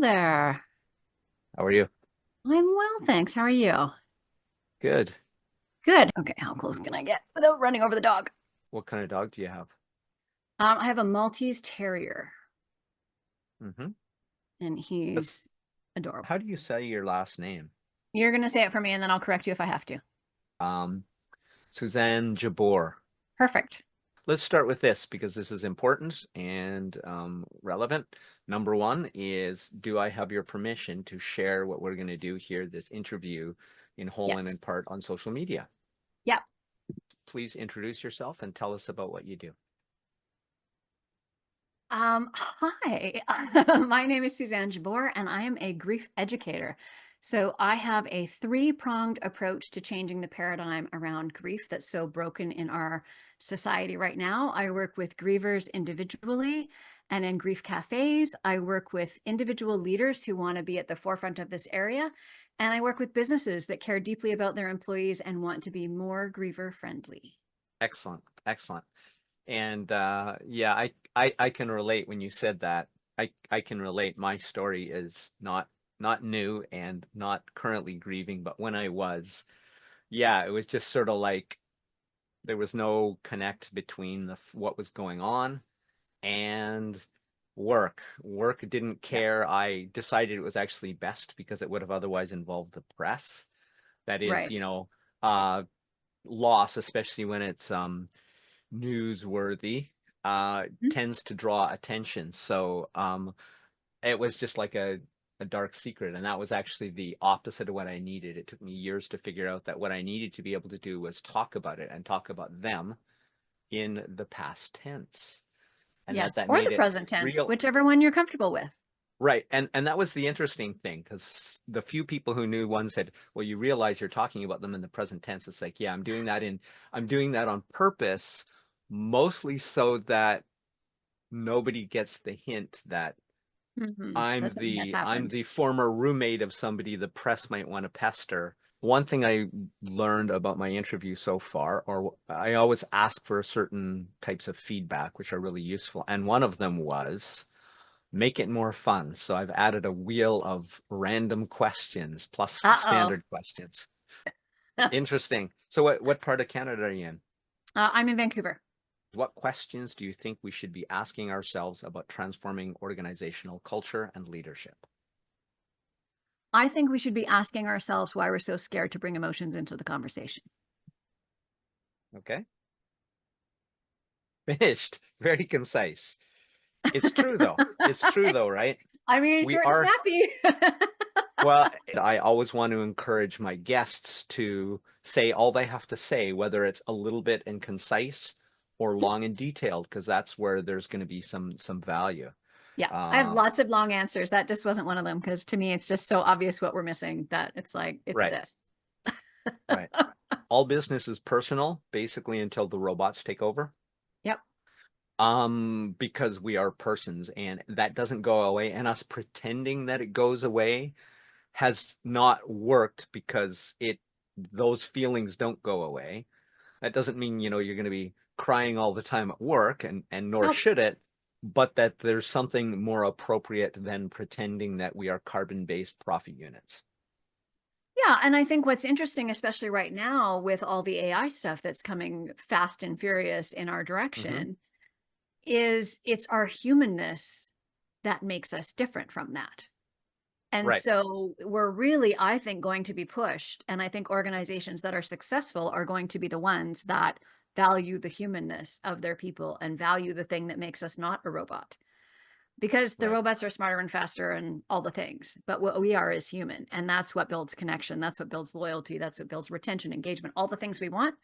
Hello there. How are you? I'm well, thanks. How are you? Good. Good. Okay, how close can I get without running over the dog? What kind of dog do you have? I have a Maltese Terrier, Mm-hmm. and That's, he's adorable. how do you say your last name? You're gonna say it for me, and then I'll correct you if I have to. Um, Suzanne Jabour. Perfect. Let's start with this because this is important and relevant. Number one is, do I have your permission to share what we're going to do here, this interview, in whole and in Yes. part on social media? Yep. Please introduce yourself and tell us about what you do. Hi. My name is Suzanne Jabour, and I am a grief educator. So I have a three-pronged approach to changing the paradigm around grief that's so broken in our society right now. I work with grievers individually and in grief cafes. I work with individual leaders who want to be at the forefront of this area. And I work with businesses that care deeply about their employees and want to be more griever friendly. Excellent. Excellent. And yeah, I can relate when you said that. I can relate. My story is not new and not currently grieving, but when I was, yeah, it was just sort of like there was no connect between what was going on and work. Work didn't Yep. care. I decided it was actually best because it would have otherwise involved the press. That is, Right. uh loss, especially when it's newsworthy, Mhm. tends to draw attention. So it was just like a dark secret. And that was actually the opposite of what I needed. It took me years to figure out that what I needed to be able to do was talk about it and talk about them in the past tense. And Yes. that Or the made it present tense, real. whichever one you're comfortable with. Right. And that was the interesting thing because the few people who knew, one said, well, you realize you're talking about them in the present tense. It's like, yeah, I'm doing that on purpose, mostly so that nobody gets the hint that That something has I'm happened. the former roommate of somebody the press might want to pester. One thing I learned about my interview so far, or I always ask for certain types of feedback, which are really useful. And one of them was make it more fun. So I've added a wheel of random questions plus Uh-oh. standard questions. Interesting. So what part of Canada are you in? I'm in Vancouver. What questions do you think we should be asking ourselves about transforming organizational culture and leadership? I think we should be asking ourselves why we're so scared to bring emotions into the conversation. Okay. Finished. Very concise. It's true though. It's true though, right? I mean, We short and are, snappy. well, I always want to encourage my guests to say all they have to say, whether it's a little bit and concise or long and detailed, because that's where there's going to be some value. Yeah, I have Uh, lots of long answers. That just wasn't one of them because to me, it's just so obvious what we're missing that it's like, it's right, this. right. All business is personal, basically until the robots take over. Yep. Because we are persons and that doesn't go away, and us pretending that it goes away has not worked because those feelings don't go away. That doesn't mean, you're going to be crying all the time at work, and nor Nope. should it, but that there's something more appropriate than pretending that we are carbon-based profit units. Yeah, and I think what's interesting, especially right now with all the AI stuff that's coming fast and furious in our Hmm. direction, is it's our humanness that makes us different from that. And Right, so we're really, I think, going to be pushed. And I think organizations that are successful are going to be the ones that value the humanness of their people and value the thing that makes us not a robot. Because the right. robots are smarter and faster and all the things. But what we are is human. And that's what builds connection. That's what builds loyalty. That's what builds retention, engagement, all the things we want.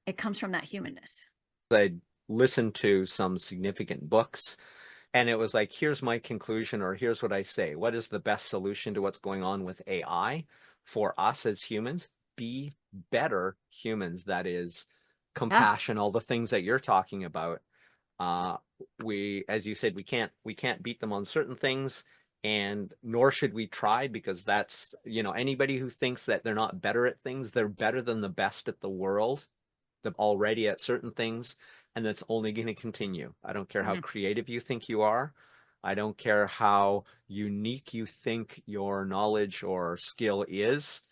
It comes from that humanness. I listened to some significant books, and it was like, here's my conclusion, or here's what I say. What is the best solution to what's going on with AI for us as humans? Be better humans. That is Yeah. compassion, all the things that you're talking about. Uh, as you said, we can't beat them on certain things, and nor should we try, because that's, anybody who thinks that they're not better at things, they're better than the best at the world, they're already at certain things, and that's only going to continue. I don't care how Mhm. creative you think you are. I don't care how unique you think your knowledge or skill is,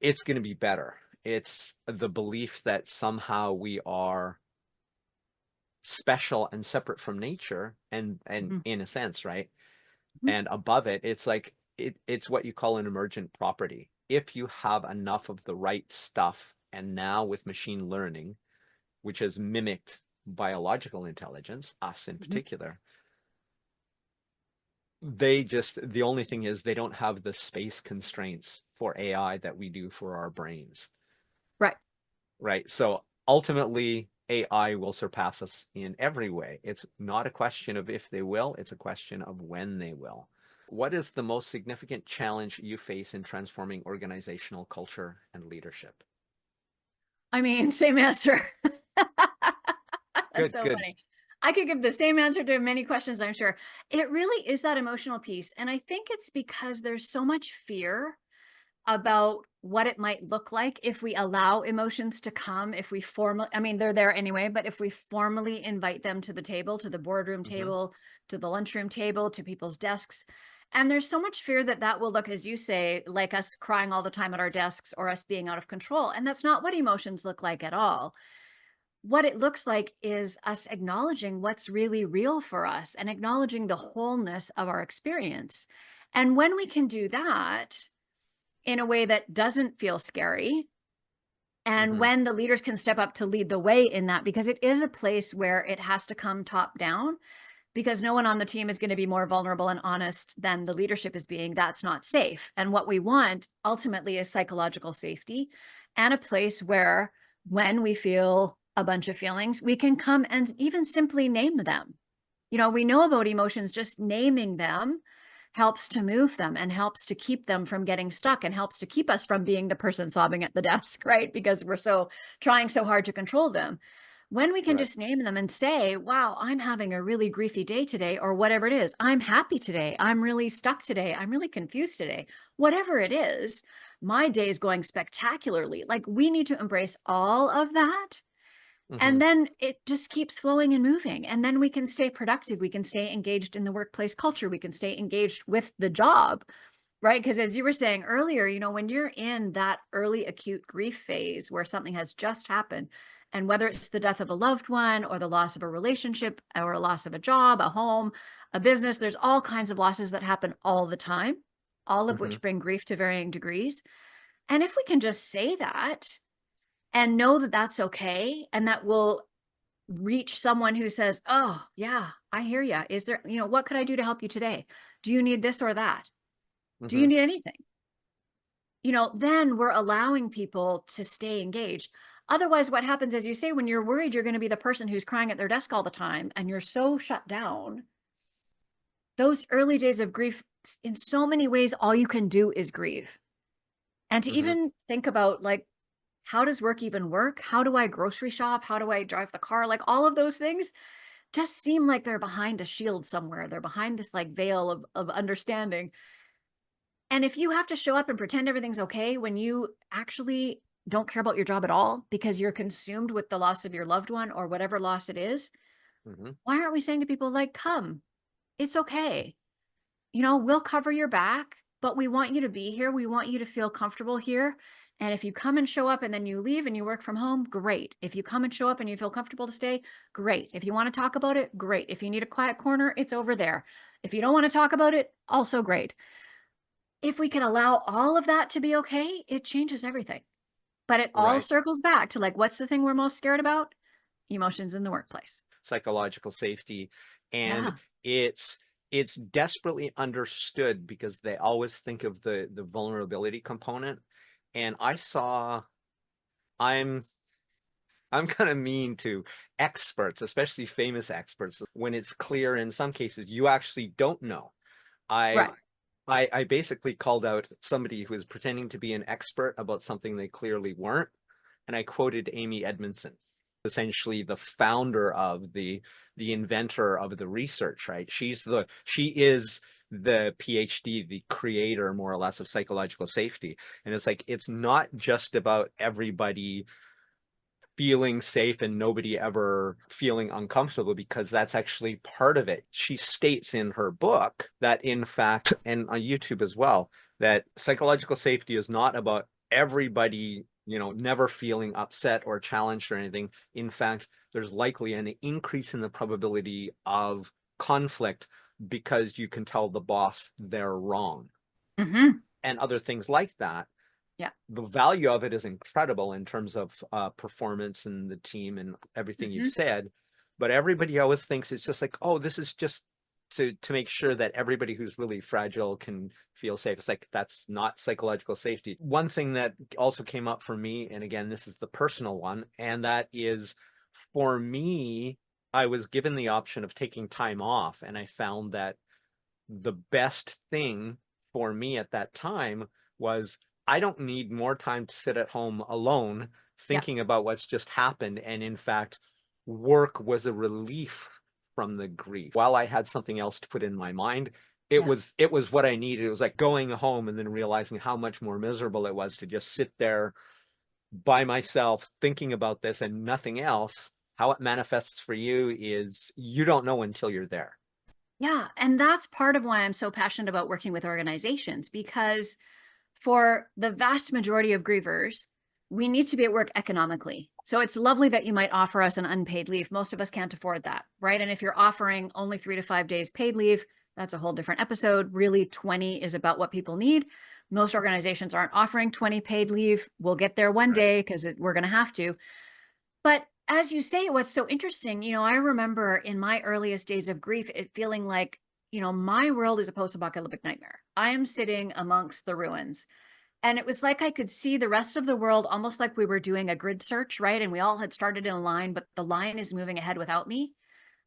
it's going to be better. It's the belief that somehow we are special and separate from nature and Mhm. in a sense, right? Mhm. And above it, it's like it's what you call an emergent property. If you have enough of the right stuff, and now with machine learning, which has mimicked biological intelligence, us in Mhm. particular, the only thing is they don't have the space constraints for AI that we do for our brains, Right. right? So ultimately, AI will surpass us in every way. It's not a question of if they will, it's a question of when they will. What is the most significant challenge you face in transforming organizational culture and leadership? I mean, same answer. That's Good, so good. funny. I could give the same answer to many questions, I'm sure. It really is that emotional piece, and I think it's because there's so much fear about what it might look like if we allow emotions to come, if we formally, I mean, they're there anyway, but if we formally invite them to the table, to the boardroom Hmm. table, to the lunchroom table, to people's desks. And there's so much fear that that will look, as you say, like us crying all the time at our desks or us being out of control. And that's not what emotions look like at all. What it looks like is us acknowledging what's really real for us and acknowledging the wholeness of our experience. And when we can do that, in a way that doesn't feel scary. And Hmm. when the leaders can step up to lead the way in that, because it is a place where it has to come top down, because no one on the team is going to be more vulnerable and honest than the leadership is being. That's not safe. And what we want ultimately is psychological safety and a place where when we feel a bunch of feelings, we can come and even simply name them. We know about emotions, just naming them helps to move them and helps to keep them from getting stuck and helps to keep us from being the person sobbing at the desk, right? Because we're so trying so hard to control them. When we can Right. just name them and say, wow, I'm having a really griefy day today, or whatever it is, I'm happy today, I'm really stuck today, I'm really confused today, whatever it is, my day is going spectacularly. Like, we need to embrace all of that, Hmm. and then it just keeps flowing and moving. And then we can stay productive. We can stay engaged in the workplace culture. We can stay engaged with the job, right? Because as you were saying earlier, when you're in that early acute grief phase where something has just happened, and whether it's the death of a loved one or the loss of a relationship or a loss of a job, a home, a business, there's all kinds of losses that happen all the time, all of Hmm. which bring grief to varying degrees. And if we can just say that and know that that's okay, and that will reach someone who says, "Oh, yeah, I hear you. Is there, what could I do to help you today? Do you need this or that? Do you Hmm. need anything?" Then we're allowing people to stay engaged. Otherwise, what happens, as you say, when you're worried you're going to be the person who's crying at their desk all the time and you're so shut down, those early days of grief, in so many ways, all you can do is grieve. And to Hmm. even think about, like, how does work even work? How do I grocery shop? How do I drive the car? Like, all of those things just seem like they're behind a shield somewhere. They're behind this, like, veil of understanding. And if you have to show up and pretend everything's okay when you actually don't care about your job at all because you're consumed with the loss of your loved one or whatever loss it is, Hmm. why aren't we saying to people, like, come, it's okay. We'll cover your back, but we want you to be here. We want you to feel comfortable here. And if you come and show up and then you leave and you work from home, great. If you come and show up and you feel comfortable to stay, great. If you want to talk about it, great. If you need a quiet corner, it's over there. If you don't want to talk about it, also great. If we can allow all of that to be okay, it changes everything. But it all Right. circles back to, like, what's the thing we're most scared about? Emotions in the workplace. Psychological safety. And Yeah. it's it's desperately understood because they always think of the vulnerability component. And I'm I'm kind of mean to experts, especially famous experts, when it's clear in some cases you actually don't know. I Right. I basically called out somebody who was pretending to be an expert about something they clearly weren't, and I quoted Amy Edmondson, essentially the founder of the inventor of the research, right? She is the PhD, the creator more or less of psychological safety. And it's like it's not just about everybody feeling safe and nobody ever feeling uncomfortable, because that's actually part of it. She states in her book that, in fact, and on YouTube as well, that psychological safety is not about everybody, never feeling upset or challenged or anything. In fact, there's likely an increase in the probability of conflict because you can tell the boss they're wrong Mm-hmm. and other things like that. Yeah. The value of it is incredible in terms of performance and the team and everything you've Mm-hmm. said. But everybody always thinks it's just like, oh, this is just to make sure that everybody who's really fragile can feel safe. It's like, that's not psychological safety. One thing that also came up for me, and again, this is the personal one, and that is, for me, I was given the option of taking time off, and I found that the best thing for me at that time was, I don't need more time to sit at home alone Yeah. thinking about what's just happened. And in fact, work was a relief from the grief. While I had something else to put in my mind, it Yeah. was what I needed. It was like going home and then realizing how much more miserable it was to just sit there by myself thinking about this and nothing else. How it manifests for you is, you don't know until you're there. Yeah. And that's part of why I'm so passionate about working with organizations, because for the vast majority of grievers, we need to be at work economically. So it's lovely that you might offer us an unpaid leave. Most of us can't afford that, right? And if you're offering only 3 to 5 days paid leave, that's a whole different episode. Really, 20 is about what people need. Most organizations aren't offering 20 paid leave. We'll get there one Right. day because we're going to have to. But as you say, what's so interesting, I remember in my earliest days of grief, it feeling like, my world is a post-apocalyptic nightmare. I am sitting amongst the ruins. And it was like I could see the rest of the world almost like we were doing a grid search, right? And we all had started in a line, but the line is moving ahead without me.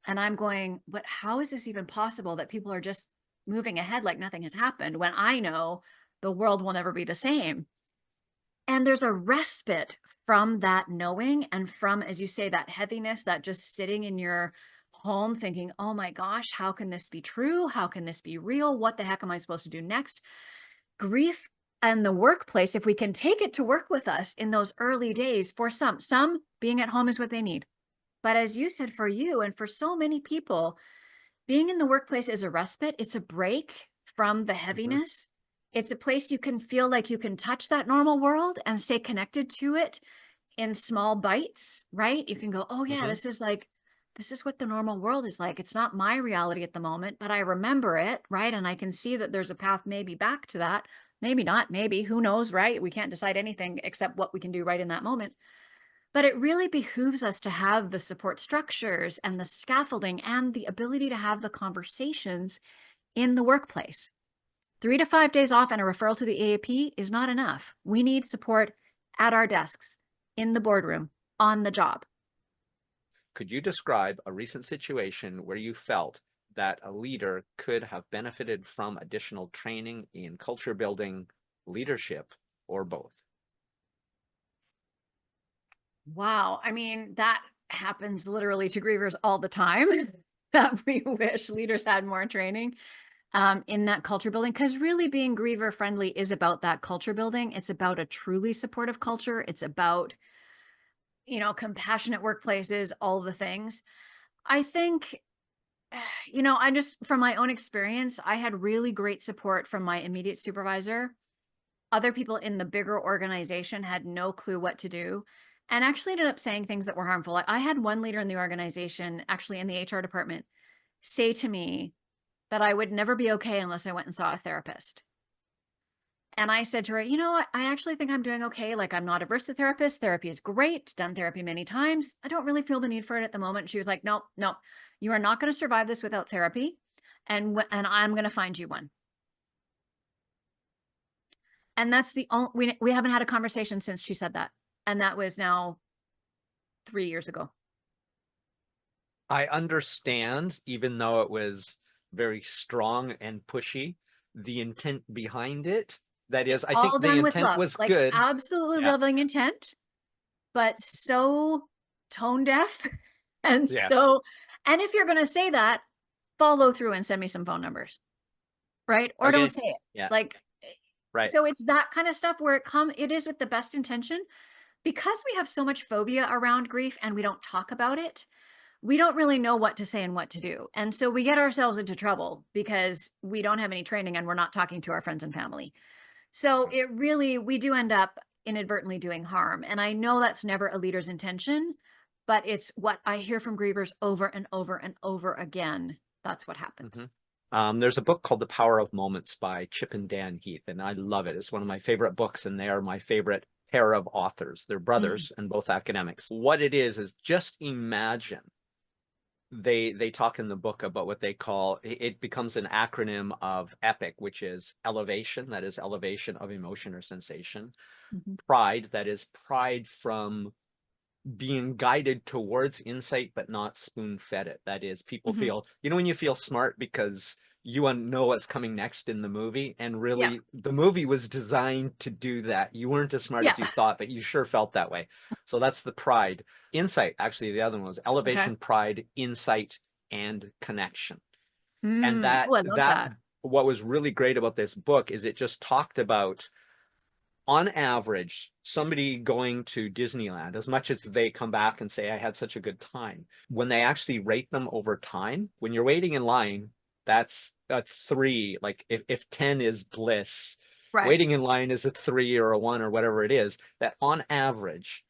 And I'm going, but how is this even possible that people are just moving ahead like nothing has happened when I know the world will never be the same? And there's a respite from that knowing and from, as you say, that heaviness, that just sitting in your home thinking, oh my gosh, how can this be true? How can this be real? What the heck am I supposed to do next? Grief and the workplace, if we can take it to work with us in those early days, for some being at home is what they need. But as you said, for you and for so many people, being in the workplace is a respite. It's a break from the Mhm. heaviness. It's a place you can feel like you can touch that normal world and stay connected to it in small bites, right? You can go, oh yeah, Mhm. this is what the normal world is like. It's not my reality at the moment, but I remember it, right? And I can see that there's a path maybe back to that. Maybe not, maybe, who knows, right? We can't decide anything except what we can do right in that moment. But it really behooves us to have the support structures and the scaffolding and the ability to have the conversations in the workplace. 3 to 5 days off and a referral to the AAP is not enough. We need support at our desks, in the boardroom, on the job. Could you describe a recent situation where you felt that a leader could have benefited from additional training in culture building, leadership, or both? Wow. I mean, that happens literally to grievers all the time that we wish leaders had more training in that culture building. Because really being griever friendly is about that culture building. It's about a truly supportive culture. It's about, compassionate workplaces, all the things. I think, I just, from my own experience, I had really great support from my immediate supervisor. Other people in the bigger organization had no clue what to do and actually ended up saying things that were harmful. Like, I had one leader in the organization, actually in the HR department, say to me that I would never be okay unless I went and saw a therapist. And I said to her, what? I actually think I'm doing okay. Like, I'm not averse to therapist. Therapy is great. Done therapy many times. I don't really feel the need for it at the moment. She was like, no, no, you are not going to survive this without therapy. And I'm going to find you one. And that's the only, we haven't had a conversation since she said that. And that was now 3 years ago. I understand, even though it was very strong and pushy, the intent behind it. That is, It's I think all the done with intent love, was like good. absolutely Yeah. loving intent, but so tone deaf and Yes. so, and if you're going to say that, follow through and send me some phone numbers, right? Or don't Okay. say it. Yeah. Like, Right. so it's that kind of stuff where it is with the best intention, Because we have so much phobia around grief and we don't talk about it, we don't really know what to say and what to do. And so we get ourselves into trouble because we don't have any training and we're not talking to our friends and family. So it really, we do end up inadvertently doing harm. And I know that's never a leader's intention, but it's what I hear from grievers over and over and over again. That's what Hmm. happens. There's a book called The Power of Moments by Chip and Dan Heath, and I love it. It's one of my favorite books, and they are my favorite pair of authors. They're Mm, brothers and both academics. What it is just imagine they talk in the book about what they call it becomes an acronym of EPIC, which is elevation, that is elevation of emotion or sensation, mhm, pride, that is pride from being guided towards insight but not spoon-fed it. That is, people mhm. feel, when you feel smart because you know what's coming next in the movie, and Yeah. really the movie was designed to do that. You weren't as smart Yeah. as you thought, but you sure felt that way. So that's the pride. Insight, actually, the other one was Okay. elevation, pride, insight, and connection. And Mm. that Oh, I love that that. what was really great about this book is it just talked about, on average, somebody going to Disneyland, as much as they come back and say, I had such a good time, when they actually rate them over time, when you're waiting in line, that's a 3. Like if 10 is bliss, Right. waiting in line is a 3 or a 1 or whatever it is, that on average,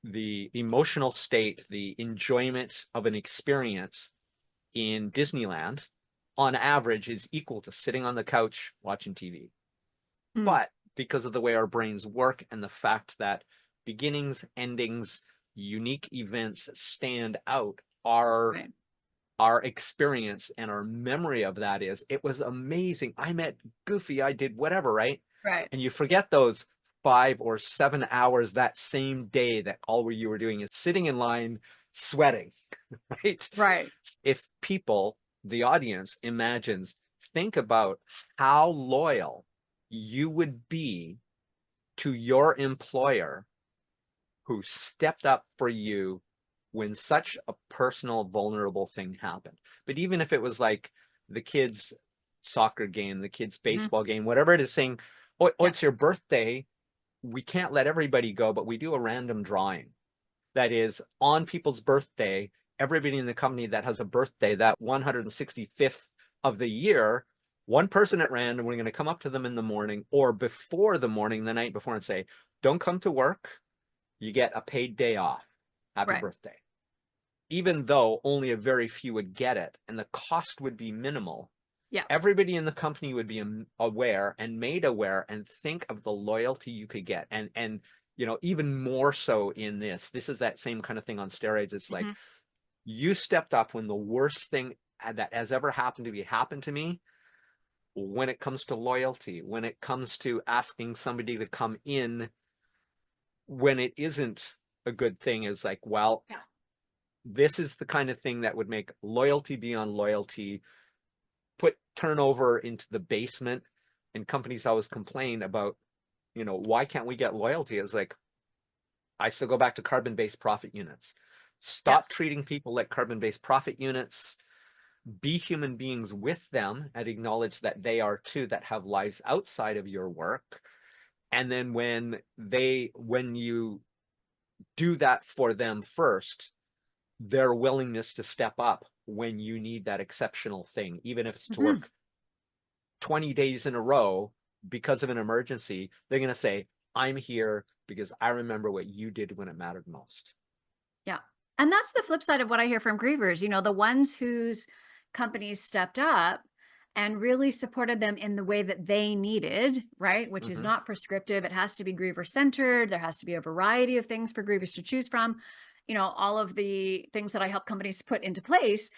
the emotional state, the enjoyment of an experience in Disneyland, on average, is equal to sitting on the couch watching TV. Mm. But because of the way our brains work and the fact that beginnings, endings, unique events stand out, Right. our experience and our memory of that is, it was amazing. I met Goofy, I did whatever, right? Right. And you forget those 5 or 7 hours that same day that all you were doing is sitting in line sweating, right? Right. If people, the audience, imagines, think about how loyal you would be to your employer who stepped up for you when such a personal, vulnerable thing happened. But even if it was like the kids' soccer game, the kids' Mhm. baseball game, whatever it is, saying, oh, Yeah. it's your birthday, we can't let everybody go, but we do a random drawing. That is, on people's birthday, everybody in the company that has a birthday, that 165th of the year, one person at random, we're going to come up to them in the morning or before the morning, the night before, and say, don't come to work. You get a paid day off. Happy Right. birthday. Even though only a very few would get it and the cost would be minimal, Yeah. everybody in the company would be aware and made aware and think of the loyalty you could get. And even more so in this is that same kind of thing on steroids. It's like, Mhm. you stepped up when the worst thing that has ever happened to me happened to me. When it comes to loyalty, when it comes to asking somebody to come in when it isn't a good thing, is like, well, Yeah. this is the kind of thing that would make loyalty beyond loyalty, put turnover into the basement. And companies always complain about, why can't we get loyalty? It's like, I still go back to carbon-based profit units. Yeah. Stop treating people like carbon-based profit units. Be human beings with them and acknowledge that they are too, that have lives outside of your work. And then when you do that for them first, their willingness to step up when you need that exceptional thing, even if it's to Mhm. work 20 days in a row because of an emergency, they're going to say, I'm here because I remember what you did when it mattered most. Yeah. And that's the flip side of what I hear from grievers, the ones whose companies stepped up and really supported them in the way that they needed, right? Which is Mm-hmm. not prescriptive. It has to be griever centered. There has to be a variety of things for grievers to choose from. All of the things that I help companies put into place,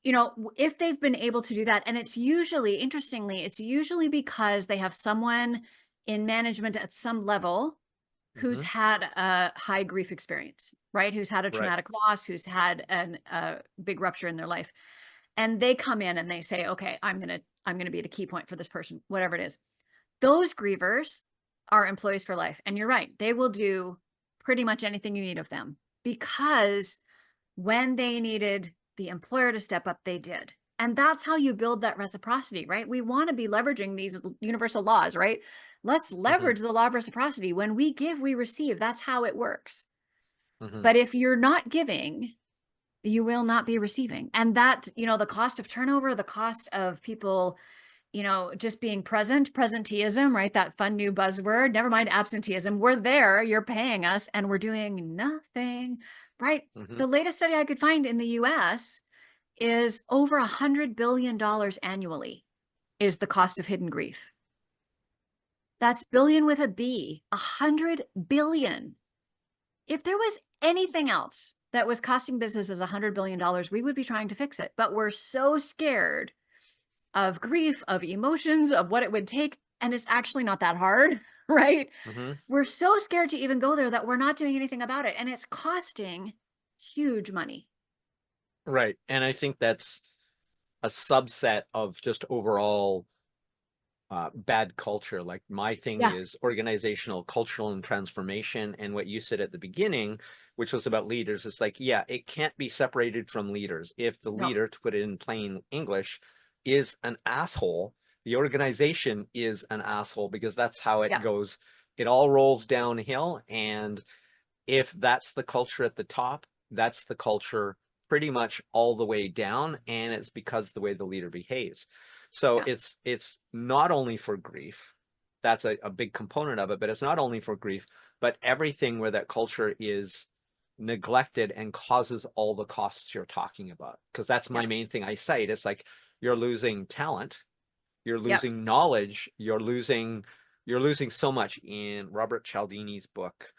if they've been able to do that, and it's usually, interestingly, it's usually because they have someone in management at some level who's Mm-hmm. had a high grief experience, right? Who's had a Right. traumatic loss, who's had a big rupture in their life. And they come in and they say, okay, I'm gonna be the key point for this person, whatever it is. Those grievers are employees for life. And you're right, they will do pretty much anything you need of them because when they needed the employer to step up, they did. And that's how you build that reciprocity, right? We want to be leveraging these universal laws, right? Let's Hmm. leverage the law of reciprocity. When we give, we receive. That's how it works. Hmm. But if you're not giving, you will not be receiving. And that, the cost of turnover, the cost of people, just being present, presenteeism, right? That fun new buzzword, never mind absenteeism. We're there, you're paying us, and we're doing nothing, right? Hmm. The latest study I could find in the US is over $100 billion annually is the cost of hidden grief. That's billion with a B, 100 billion. If there was anything else that was costing businesses $100 billion, we would be trying to fix it. But we're so scared of grief, of emotions, of what it would take. And it's actually not that hard, right? Hmm. We're so scared to even go there that we're not doing anything about it. And it's costing huge money. Right. And I think that's a subset of just overall bad culture. Like my thing Yeah. is organizational, cultural, and transformation. And what you said at the beginning, which was about leaders, is like, yeah, it can't be separated from leaders. If the No. leader, to put it in plain English, is an asshole, the organization is an asshole because that's how it Yeah. goes. It all rolls downhill. And if that's the culture at the top, that's the culture pretty much all the way down, and it's because the way the leader behaves. So Yeah. it's not only for grief, that's a big component of it, but it's not only for grief, but everything where that culture is neglected and causes all the costs you're talking about. Because that's Yeah. my main thing I cite. It's like you're losing talent, you're Yep. losing knowledge, you're losing so much. In Robert Cialdini's book,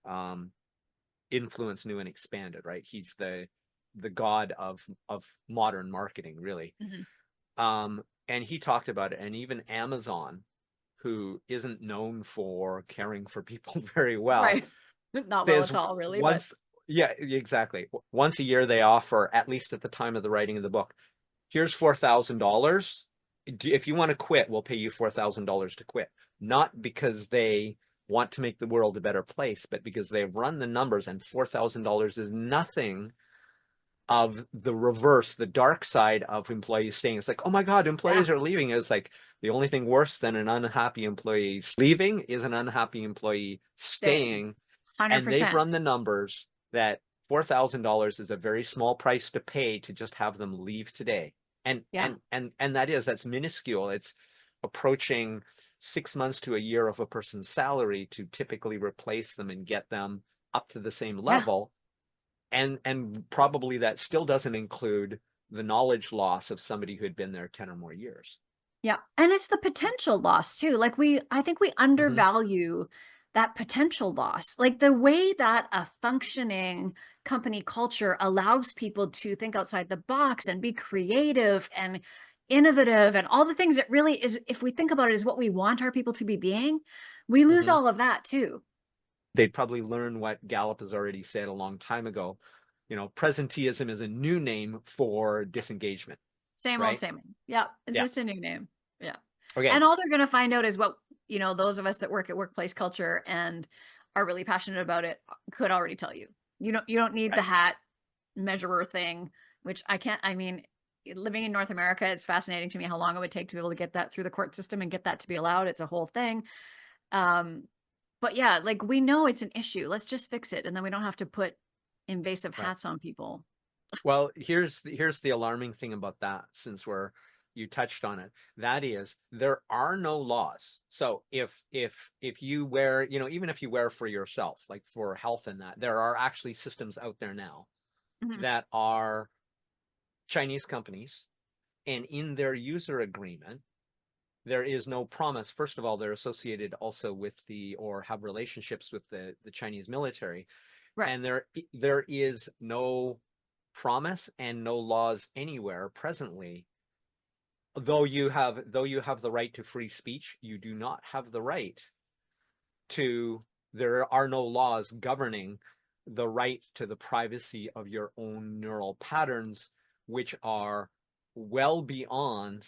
um, Influence New and Expanded, right? He's the god of modern marketing, really. Mhm. And he talked about it, and even Amazon, who isn't known for caring for people very well, Right. Not well says at all, really, but once, yeah, exactly. Once a year they offer, at least at the time of the writing of the book, here's $4,000. If you want to quit, we'll pay you $4,000 to quit. Not because they want to make the world a better place, but because they've run the numbers, and $4,000 is nothing of the reverse, the dark side of employees staying. It's like, oh my God, yeah, employees are leaving. It's like the only thing worse than an unhappy employee leaving is an unhappy employee staying staying. And they've 100%. run the numbers that $4,000 is a very small price to pay to just have them leave today. And Yeah. and and and that's minuscule. It's approaching 6 months to a year of a person's salary to typically replace them and get them up to the same Yeah. level. And probably that still doesn't include the knowledge loss of somebody who had been there 10 or more years. Yeah. And it's the potential loss too. Like I think we Hmm. undervalue that potential loss. Like the way that a functioning company culture allows people to think outside the box and be creative and innovative and all the things that really is, if we think about it, is what we want our people to be being, we lose Hmm. all of that too. They'd probably learn what Gallup has already said a long time ago. Presenteeism is a new name for disengagement, Same old, right? same old. Yeah, it's Yeah. just a new name. Yeah. Okay. And all they're gonna find out is what, those of us that work at workplace culture and are really passionate about it could already tell you. You don't need the Right. hat measurer thing, which I mean, living in North America, it's fascinating to me how long it would take to be able to get that through the court system and get that to be allowed. It's a whole thing. Um, but yeah, like we know it's an issue. Let's just fix it and then we don't have to put invasive Right. hats on people. Well, here's the alarming thing about that, since you touched on it. That is, there are no laws. So if you wear, even if you wear for yourself, like for health and that, there are actually systems out there now Mhm. that are Chinese companies, and in their user agreement, there is no promise. First of all, they're associated also with or have relationships with the Chinese military, Right. and there is no promise and no laws anywhere presently. Though you have the right to free speech, you do not have the right to there are no laws governing the right to the privacy of your own neural patterns, which are well beyond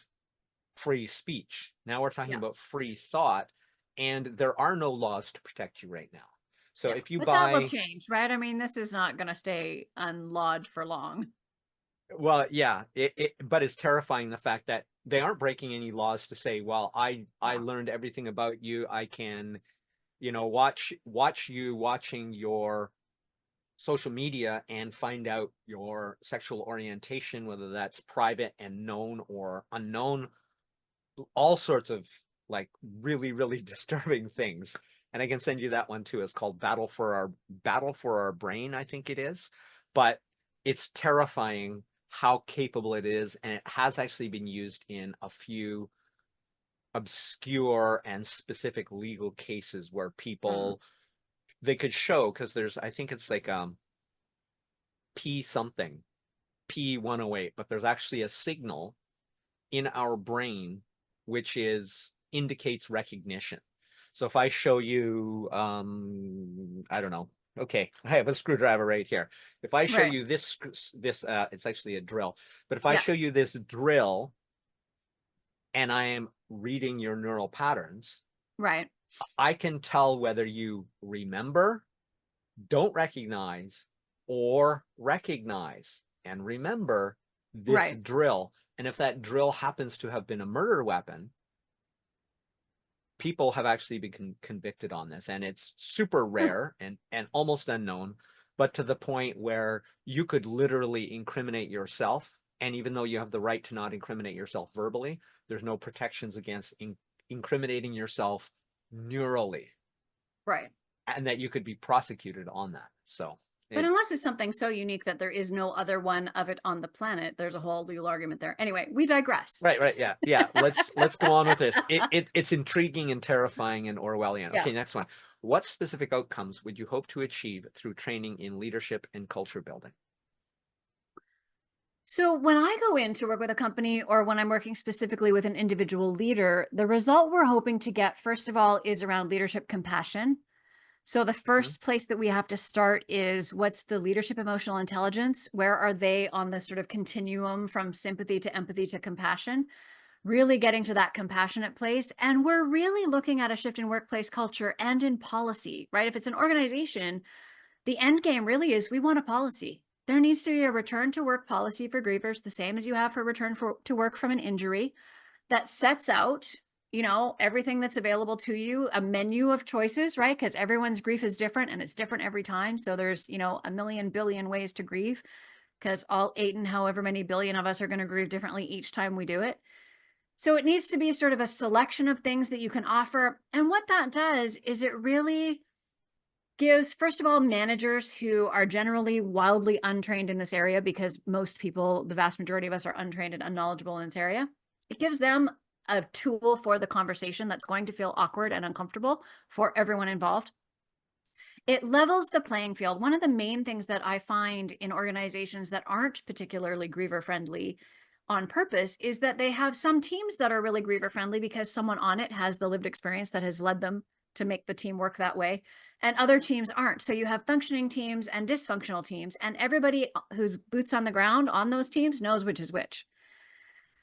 free speech. Now we're talking Yeah. about free thought, and there are no laws to protect you right now. So Yeah. if you But that will buy change, right? I mean, this is not gonna stay unlawed for long. Well, yeah, but it's terrifying the fact that they aren't breaking any laws to say, well, I Yeah. learned everything about you. I can, watch you watching your social media and find out your sexual orientation, whether that's private and known or unknown, all sorts of like really, really disturbing things. And I can send you that one too. It's called Battle for Our Brain, I think it is. But it's terrifying how capable it is, and it has actually been used in a few obscure and specific legal cases where Mm, people they could show, because there's, I think it's like P something, P108, but there's actually a signal in our brain which is indicates recognition. So if I show you, I don't know. Okay, I have a screwdriver right here. If I show right. you it's actually a drill. But if I Yeah. show you this drill and I am reading your neural patterns, Right. I can tell whether you remember, don't recognize, or recognize and remember this Right. drill. And if that drill happens to have been a murder weapon, people have actually been convicted on this, and it's super Huh. rare and almost unknown, but to the point where you could literally incriminate yourself. And even though you have the right to not incriminate yourself verbally, there's no protections against incriminating yourself neurally, Right. and that you could be prosecuted on that. So But it unless it's something so unique that there is no other one of it on the planet, there's a whole legal argument there. Anyway, we digress. right, yeah, yeah. Let's go on with this. It's intriguing and terrifying and Orwellian. Yeah. Okay, next one. What specific outcomes would you hope to achieve through training in leadership and culture building? So when I go in to work with a company or when I'm working specifically with an individual leader, the result we're hoping to get, first of all, is around leadership compassion. So the Mhm, first place that we have to start is what's the leadership emotional intelligence? Where are they on the sort of continuum from sympathy to empathy to compassion? Really getting to that compassionate place. And we're really looking at a shift in workplace culture and in policy, right? If it's an organization, the end game really is we want a policy. There needs to be a return to work policy for grievers, the same as you have for to work from an injury, that sets out, everything that's available to you, a menu of choices, right? Because everyone's grief is different and it's different every time. So there's, a million billion ways to grieve because all eight and however many billion of us are going to grieve differently each time we do it. So it needs to be sort of a selection of things that you can offer. And what that does is it really gives, first of all, managers who are generally wildly untrained in this area, because most people, the vast majority of us, are untrained and unknowledgeable in this area. It gives them a tool for the conversation that's going to feel awkward and uncomfortable for everyone involved. It levels the playing field. One of the main things that I find in organizations that aren't particularly griever friendly on purpose is that they have some teams that are really griever friendly because someone on it has the lived experience that has led them to make the team work that way, and other teams aren't. So you have functioning teams and dysfunctional teams, and everybody who's boots on the ground on those teams knows which is which.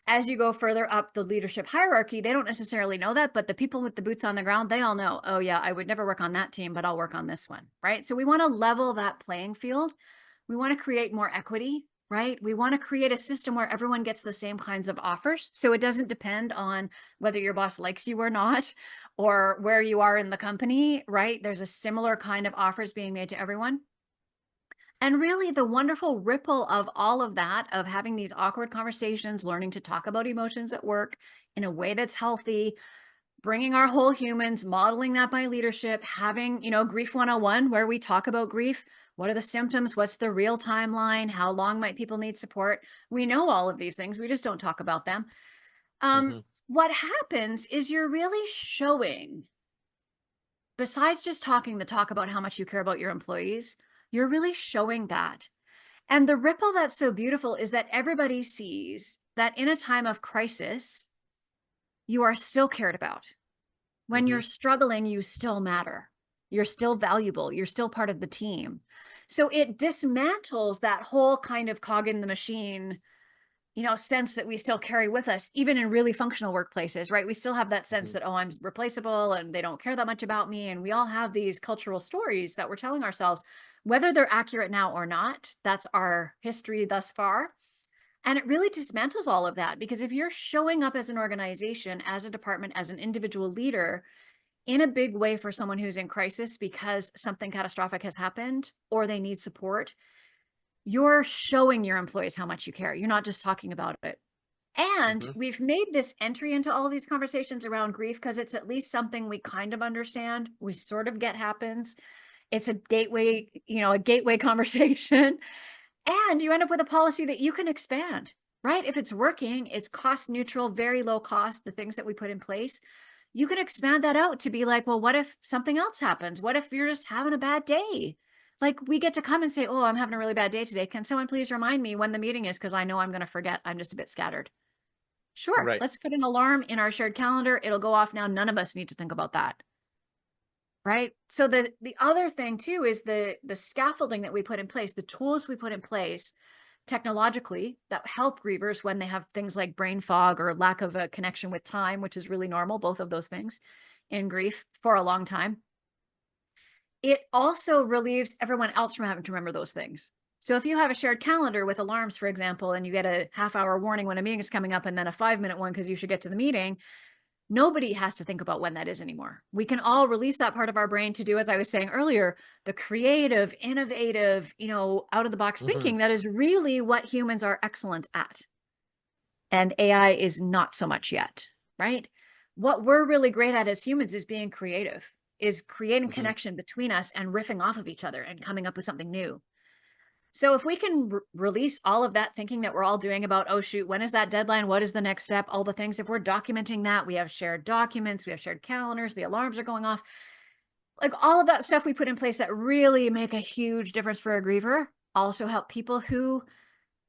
As you go further up the leadership hierarchy, they don't necessarily know that, but the people with the boots on the ground, they all know, oh yeah, I would never work on that team, but I'll work on this one, right? So we want to level that playing field. We want to create more equity, right? We want to create a system where everyone gets the same kinds of offers. So it doesn't depend on whether your boss likes you or not, or where you are in the company, right? There's a similar kind of offers being made to everyone. And really, the wonderful ripple of all of that, of having these awkward conversations, learning to talk about emotions at work in a way that's healthy, bringing our whole humans, modeling that by leadership, having, Grief 101, where we talk about grief. What are the symptoms? What's the real timeline? How long might people need support? We know all of these things. We just don't talk about them. mhm, What happens is you're really showing, besides just talking the talk about how much you care about your employees, you're really showing that. And the ripple that's so beautiful is that everybody sees that in a time of crisis, you are still cared about. When mhm, you're struggling, you still matter. You're still valuable. You're still part of the team. So it dismantles that whole kind of cog in the machine, sense that we still carry with us, even in really functional workplaces, right? We still have that sense mhm, that, oh, I'm replaceable and they don't care that much about me. And we all have these cultural stories that we're telling ourselves, whether they're accurate now or not. That's our history thus far. And it really dismantles all of that, because if you're showing up as an organization, as a department, as an individual leader in a big way for someone who's in crisis because something catastrophic has happened or they need support, you're showing your employees how much you care. You're not just talking about it. And Hmm. we've made this entry into all of these conversations around grief because it's at least something we kind of understand. We sort of get happens. It's a gateway, a gateway conversation. And you end up with a policy that you can expand, right? If it's working, it's cost neutral, very low cost, the things that we put in place. You can expand that out to be like, well, what if something else happens? What if you're just having a bad day? Like, we get to come and say, oh, I'm having a really bad day today. Can someone please remind me when the meeting is? Because I know I'm going to forget. I'm just a bit scattered. Sure, Right. let's put an alarm in our shared calendar. It'll go off now. None of us need to think about that. Right. So the other thing too is the scaffolding that we put in place, the tools we put in place technologically that help grievers when they have things like brain fog or lack of a connection with time, which is really normal, both of those things in grief for a long time. It also relieves everyone else from having to remember those things. So if you have a shared calendar with alarms, for example, and you get a half-hour warning when a meeting is coming up and then a 5-minute one because you should get to the meeting, nobody has to think about when that is anymore. We can all release that part of our brain to do, as I was saying earlier, the creative, innovative, out of the box Hmm. thinking that is really what humans are excellent at. And AI is not so much yet, right? What we're really great at as humans is being creative, is creating Hmm. connection between us and riffing off of each other and coming up with something new. So if we can release all of that thinking that we're all doing about, oh shoot, when is that deadline? What is the next step? All the things, if we're documenting that, we have shared documents, we have shared calendars, the alarms are going off, like all of that stuff we put in place that really make a huge difference for a griever, also help people who,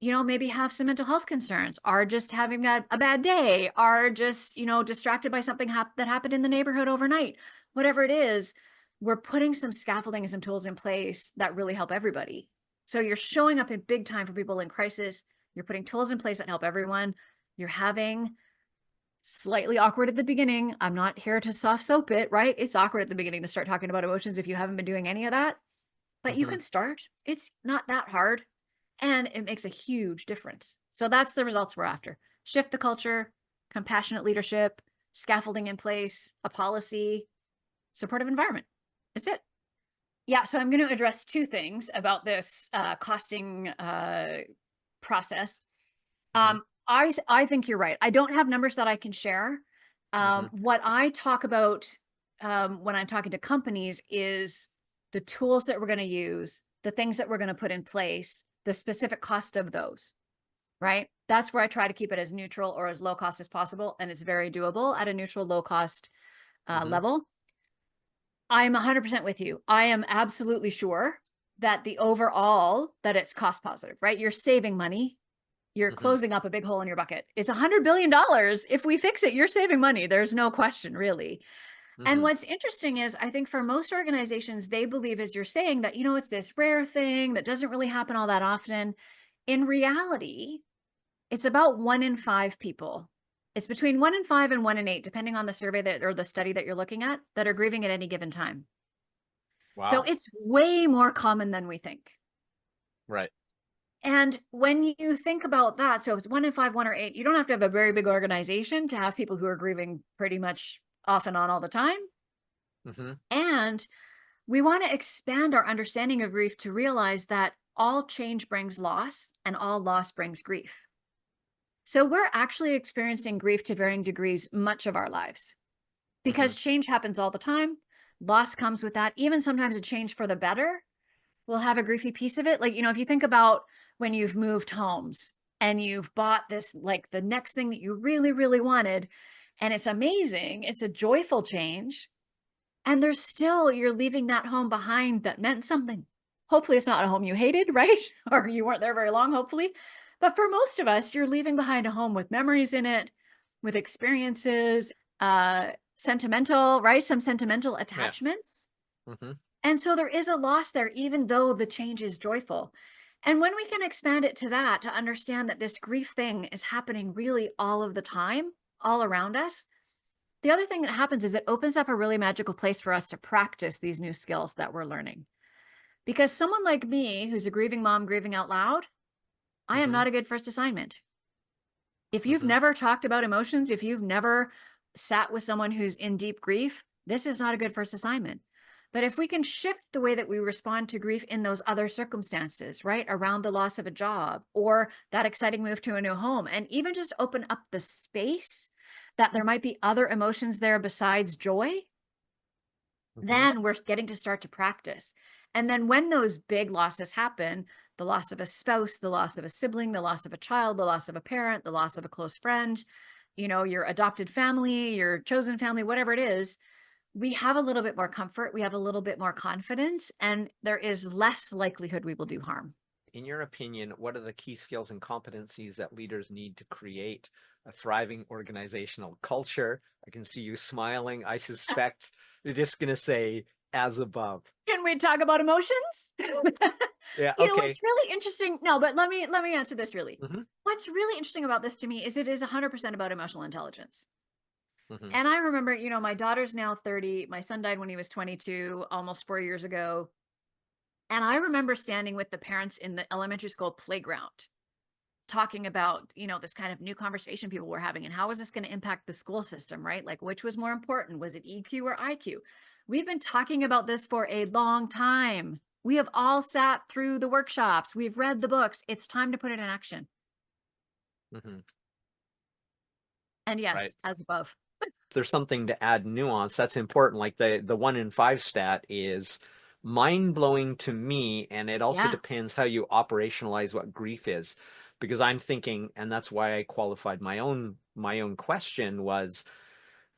maybe have some mental health concerns, are just having a bad day, are just, distracted by something that happened in the neighborhood overnight, whatever it is. We're putting some scaffolding and some tools in place that really help everybody. So you're showing up in big time for people in crisis. You're putting tools in place that help everyone. You're having slightly awkward at the beginning. I'm not here to soft soap it, right? It's awkward at the beginning to start talking about emotions if you haven't been doing any of that, but you Hmm. can start. It's not that hard and it makes a huge difference. So that's the results we're after. Shift the culture, compassionate leadership, scaffolding in place, a policy, supportive environment. That's it. Yeah, so I'm going to address two things about this costing process. Hmm. I think you're right. I don't have numbers that I can share. Hmm. What I talk about when I'm talking to companies is the tools that we're going to use, the things that we're going to put in place, the specific cost of those, right? That's where I try to keep it as neutral or as low cost as possible. And it's very doable at a neutral, low cost Hmm. level. I'm 100% with you. I am absolutely sure that the overall, that it's cost positive, right? You're saving money. You're Hmm. closing up a big hole in your bucket. It's $100 billion. If we fix it, you're saving money. There's no question, really. And Hmm. what's interesting is I think for most organizations, they believe, as you're saying, that, it's this rare thing that doesn't really happen all that often. In reality, it's about 1 in 5 people. It's between 1 in 5 and 1 in 8, depending on the survey that or the study that you're looking at, that are grieving at any given time. So Wow. it's way more common than we think. Right. And when you think about that, so if it's 1 in 5, 1 or 8, you don't have to have a very big organization to have people who are grieving pretty much off and on all the time. Hmm. And we want to expand our understanding of grief to realize that all change brings loss and all loss brings grief. So we're actually experiencing grief to varying degrees much of our lives Hmm. because change happens all the time. Loss comes with that. Even sometimes a change for the better will have a griefy piece of it. Like, if you think about when you've moved homes and you've bought this, like the next thing that you really, really wanted, and it's amazing, it's a joyful change. And there's still, you're leaving that home behind that meant something. Hopefully, it's not a home you hated, right? Or you weren't there very long, hopefully. But for most of us, you're leaving behind a home with memories in it, with experiences, sentimental, right? Some sentimental Yeah. attachments. Hmm. And so there is a loss there, even though the change is joyful. And when we can expand it to that, to understand that this grief thing is happening really all of the time, all around us, the other thing that happens is it opens up a really magical place for us to practice these new skills that we're learning. Because someone like me, who's a grieving mom, grieving out loud, I am Hmm. not a good first assignment. If you've Hmm. never talked about emotions, if you've never sat with someone who's in deep grief, this is not a good first assignment. But if we can shift the way that we respond to grief in those other circumstances, right? Around the loss of a job or that exciting move to a new home, and even just open up the space that there might be other emotions there besides joy, Hmm. then we're getting to start to practice. And then when those big losses happen, the loss of a spouse, the loss of a sibling, the loss of a child, the loss of a parent, the loss of a close friend, your adopted family, your chosen family, whatever it is, we have a little bit more comfort, we have a little bit more confidence, and there is less likelihood we will do harm. In your opinion, what are the key skills and competencies that leaders need to create a thriving organizational culture? I can see you smiling. I suspect you're just going to say as above. Can we talk about emotions? Yeah, okay. What's really interesting, no, but let me answer this really. Hmm. What's really interesting about this to me is it is 100% about emotional intelligence. Hmm. And I remember, my daughter's now 30. My son died when he was 22, almost 4 years ago. And I remember standing with the parents in the elementary school playground talking about, this kind of new conversation people were having and how was this going to impact the school system, right? Like, which was more important? Was it EQ or IQ? We've been talking about this for a long time. We have all sat through the workshops. We've read the books. It's time to put it in action. Hmm. And Right. yes, as above. There's something to add nuance that's important. Like the 1 in 5 stat is mind blowing to me, and it also Yeah. depends how you operationalize what grief is. Because I'm thinking, and that's why I qualified my own question was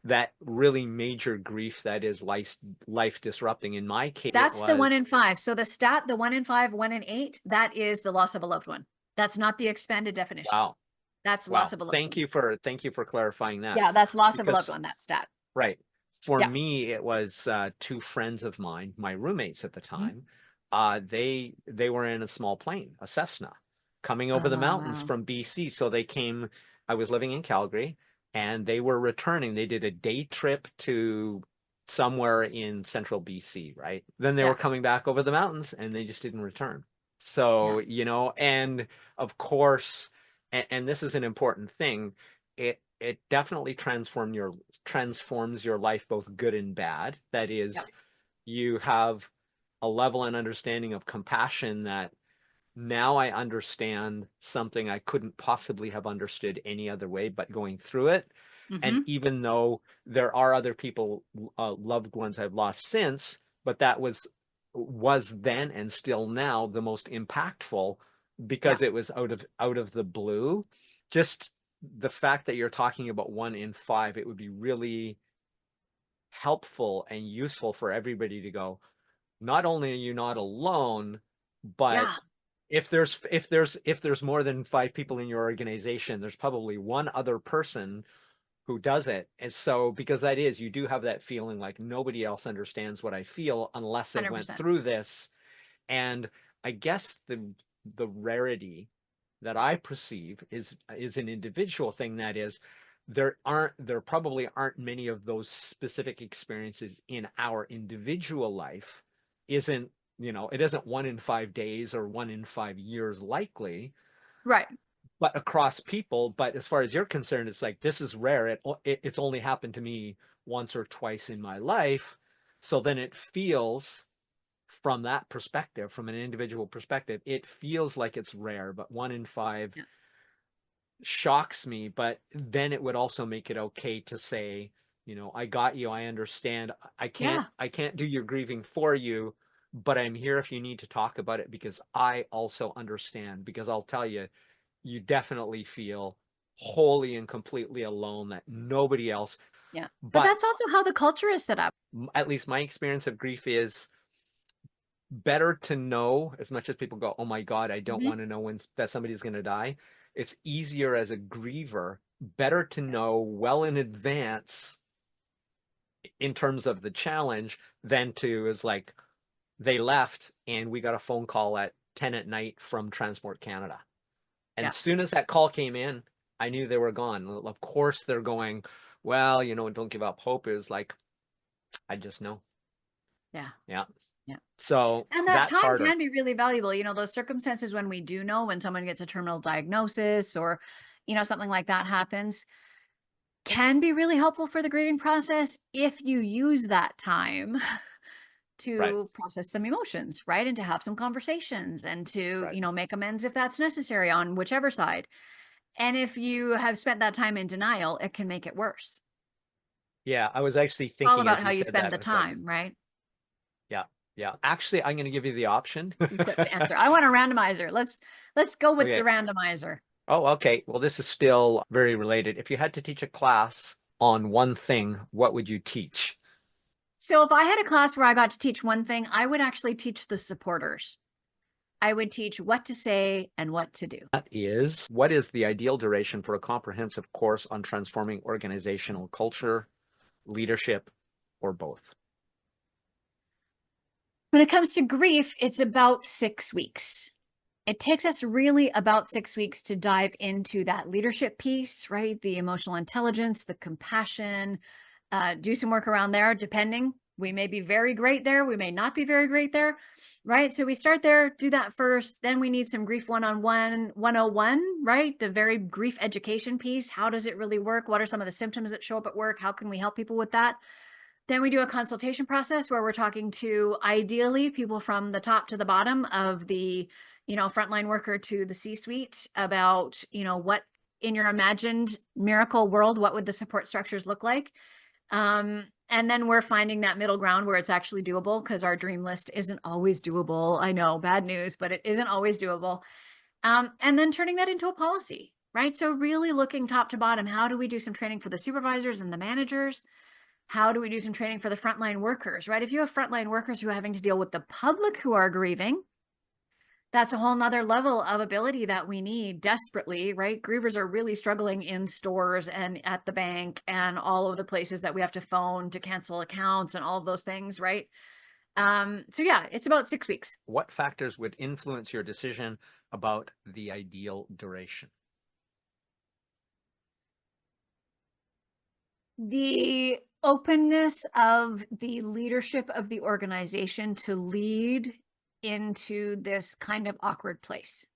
that really major grief that is life disrupting. In my case, it That's the one in was five. So the stat, the 1 in 5, 1 in 8, that is the loss of a loved one. That's not the expanded definition. wow, That's loss wow. of a loved Thank one. you for clarifying that Yeah, that's loss of a loved because one, that stat. right. For Yeah. me, it was two friends of mine, my roommates at the Mhm. time. They were in a small plane, a Cessna, coming over the Oh, mountains wow. from BC. So they came, I was living in Calgary, and they were returning. They did a day trip to somewhere in central BC, right? Then they Yeah. were coming back over the mountains and they just didn't return. Yeah. So, and of course, and this is an important thing, it definitely transforms your life both good and bad. That Yeah. is, you have a level and understanding of compassion that now I understand something I couldn't possibly have understood any other way but going through it. And Mhm. even though there are other people, loved ones I've lost since, but that was then and still now the most impactful Yeah. because it was out of the blue. Just the fact that you're talking about 1 in 5, it would be really helpful and useful for everybody to go, not only are you not alone, but Yeah. if there's more than 5 people in your organization, there's probably one other person who does it. And so because that is, you do have that feeling like nobody else understands what I feel unless they went 100%. through this. And I guess the rarity that I perceive is an individual thing. That is, there probably aren't many of those specific experiences in our individual life. Isn't, it isn't 1 in 5 days or 1 in 5 years likely, Right. but across people. But as far as you're concerned, it's like this is rare. It's only happened to me once or twice in my life. So then it feels, from that perspective, from an individual perspective, it feels like it's rare, but 1 in 5 Yeah. shocks me. But then it would also make it okay to say, I got you, I understand. I can't Yeah. I can't do your grieving for you, but I'm here if you need to talk about it because I also understand. Because I'll tell you, you definitely feel wholly and completely alone, that nobody else. Yeah. But But that's also how the culture is set up. at least my experience of grief is better to know, as much as people go, oh my God, I don't Mhm. want to know when that somebody's going to die. It's easier as a griever, better to Yeah. know well in advance in terms of the challenge than to is like they left and we got a phone call at 10 at night from Transport Canada. And as Yeah. soon as that call came in, I knew they were gone. Of course, they're going, well, don't give up hope is like, I just know. Yeah. Yeah. Yeah. So And that that's time harder. can be really valuable. Those circumstances when we do know when someone gets a terminal diagnosis or, something like that happens, can be really helpful for the grieving process if you use that time Right. to process some emotions, right? And to have some conversations and to, Right. make amends if that's necessary on whichever side. And if you have spent that time in denial, it can make it worse. Yeah, I was actually It's all thinking about as how you you said spend that, the I was like, time, right? yeah, yeah. Actually, I'm going to give you the option. You put the answer. I want a randomizer. Let's go with the Okay. randomizer. Oh, okay. Well, this is still very related. If you had to teach a class on one thing, what would you teach? So if I had a class where I got to teach one thing, I would actually teach the supporters. I would teach what to say and what to do. That is, what is the ideal duration for a comprehensive course on transforming organizational culture, leadership, or both? When it comes to grief, it's about 6 weeks. It takes us really about 6 weeks to dive into that leadership piece, right? The emotional intelligence, the compassion, do some work around there, depending. We may be very great there. We may not be very great there, right? So we start there, do that first. Then we need some grief one-on-one, 101, right? The very grief education piece. How does it really work? What are some of the symptoms that show up at work? How can we help people with that? Then we do a consultation process where we're talking to ideally people from the top to the bottom of the, frontline worker to the C-suite about, what in your imagined miracle world, what would the support structures look like? And then we're finding that middle ground where it's actually doable, because our dream list isn't always doable. I know, bad news, but it isn't always doable. And then turning that into a policy, right? So really looking top to bottom, how do we do some training for the supervisors and the managers? How do we do some training for the frontline workers, right? If you have frontline workers who are having to deal with the public who are grieving, that's a whole nother level of ability that we need desperately, right? Grievers are really struggling in stores and at the bank and all of the places that we have to phone to cancel accounts and all of those things, right? So yeah, it's about 6 weeks. What factors would influence your decision about the ideal duration? The openness of the leadership of the organization to lead into this kind of awkward place.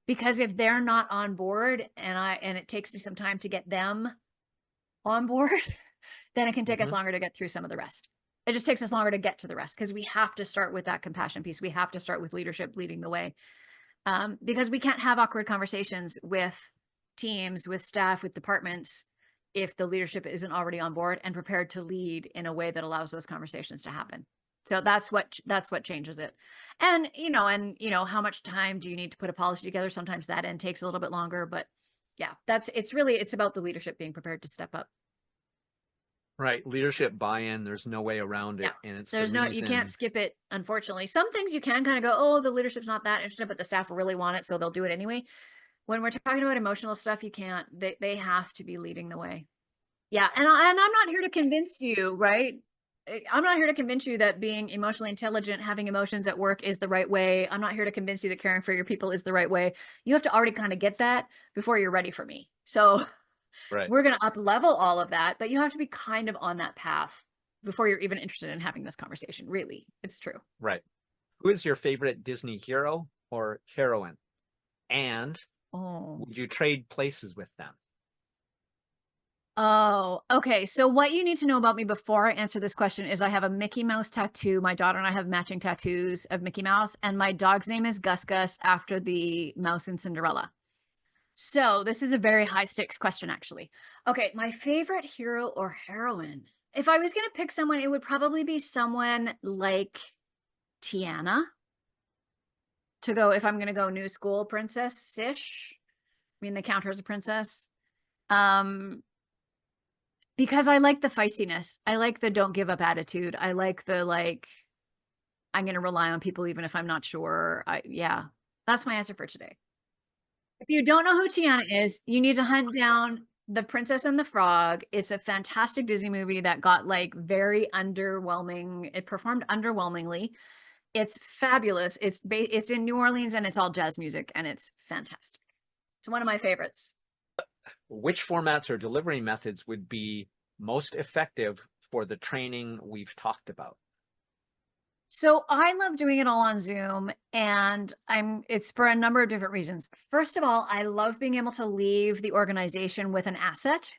Because if they're not on board and it takes me some time to get them on board, then it can take us Mhm. longer to get through some of the rest. It just takes us longer to get to the rest, because we have to start with that compassion piece. We have to start with leadership leading the way, because we can't have awkward conversations with teams, with staff, with departments, if the leadership isn't already on board and prepared to lead in a way that allows those conversations to happen. So that's what changes it. And how much time do you need to put a policy together? Sometimes that end takes a little bit longer, but yeah, it's about the leadership being prepared to step up. Right. Leadership buy-in, there's no way around Yeah. it. And it's the You can't reason, skip it, unfortunately. Some things you can kind of go, oh, the leadership's not that interested, but the staff really want it, so they'll do it anyway. When we're talking about emotional stuff, you can't, they have to be leading the way. Yeah. And I'm not here to convince you, right? I'm not here to convince you that being emotionally intelligent, having emotions at work is the right way. I'm not here to convince you that caring for your people is the right way. You have to already kind of get that before you're ready for me. So right, we're going to up level all of that, but you have to be kind of on that path before you're even interested in having this conversation. Really, it's true. right. Who is your favorite Disney hero or heroine? And Oh. would you trade places with them? Oh, okay. So what you need to know about me before I answer this question is I have a Mickey Mouse tattoo. My daughter and I have matching tattoos of Mickey Mouse, and my dog's name is Gus Gus after the mouse in Cinderella. So this is a very high stakes question, actually. Okay, my favorite hero or heroine. If I was going to pick someone, it would probably be someone like Tiana to go, if I'm going to go new school princess-ish. I mean, they count her as a princess. Um, because I like the feistiness. I like the don't give up attitude. I like the I'm going to rely on people even if I'm not sure. Yeah, that's my answer for today. If you don't know who Tiana is, you need to hunt down The Princess and the Frog. It's a fantastic Disney movie that got very underwhelming. It performed underwhelmingly. It's fabulous. It's in New Orleans and it's all jazz music and it's fantastic. It's one of my favorites. Which formats or delivery methods would be most effective for the training we've talked about? So I love doing it all on Zoom, and it's for a number of different reasons. First of all, I love being able to leave the organization with an asset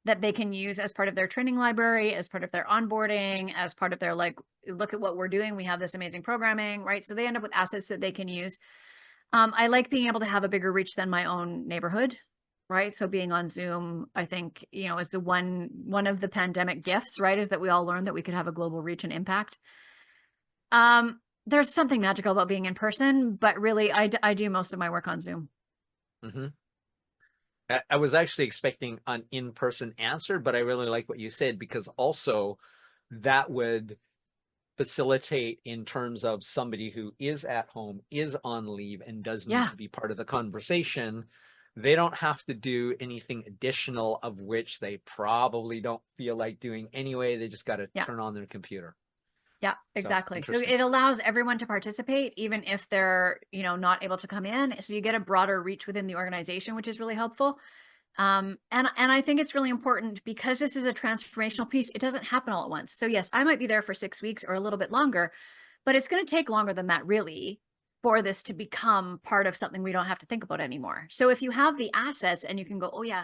that they can use as part of their training library, as part of their onboarding, as part of their like, look at what we're doing. We have this amazing programming, right? So they end up with assets that they can use. I like being able to have a bigger reach than my own neighborhood, right? So being on Zoom, I think, is the one of the pandemic gifts, right? Is that we all learned that we could have a global reach and impact. There's something magical about being in person, but really I do most of my work on Zoom. Hmm. I was actually expecting an in-person answer, but I really like what you said, because also that would facilitate in terms of somebody who is at home, is on leave, and does need Yeah. to be part of the conversation. They don't have to do anything additional of which they probably don't feel like doing anyway. They just got to Yeah. turn on their computer. Yeah, So exactly. So interesting. it allows everyone to participate, even if they're, not able to come in. So you get a broader reach within the organization, which is really helpful. And I think it's really important because this is a transformational piece. It doesn't happen all at once. So yes, I might be there for 6 weeks or a little bit longer, but it's going to take longer than that really for this to become part of something we don't have to think about anymore. So if you have the assets and you can go, oh yeah,